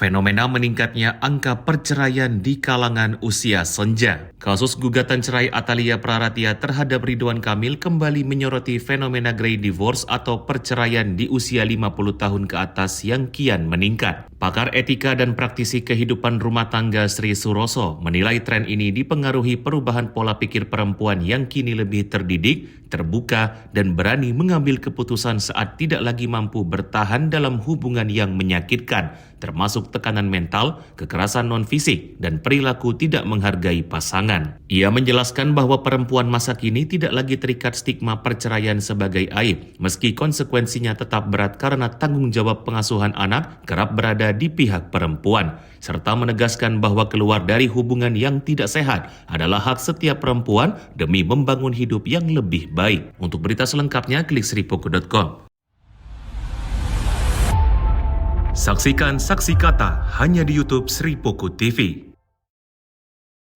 Fenomena meningkatnya angka perceraian di kalangan usia senja. Kasus gugatan cerai Atalia Praratia terhadap Ridwan Kamil kembali menyoroti fenomena grey divorce atau perceraian di usia 50 tahun ke atas yang kian meningkat. Pakar etika dan praktisi kehidupan rumah tangga Sri Suroso menilai tren ini dipengaruhi perubahan pola pikir perempuan yang kini lebih terdidik, terbuka, dan berani mengambil keputusan saat tidak lagi mampu bertahan dalam hubungan yang menyakitkan, termasuk tekanan mental, kekerasan non-fisik, dan perilaku tidak menghargai pasangan. Ia menjelaskan bahwa perempuan masa kini tidak lagi terikat stigma perceraian sebagai aib, meski konsekuensinya tetap berat karena tanggung jawab pengasuhan anak kerap berada di pihak perempuan, serta menegaskan bahwa keluar dari hubungan yang tidak sehat adalah hak setiap perempuan demi membangun hidup yang lebih baik. Untuk berita selengkapnya, klik sripoku.com. Saksikan Saksi Kata hanya di YouTube Sri Poku TV.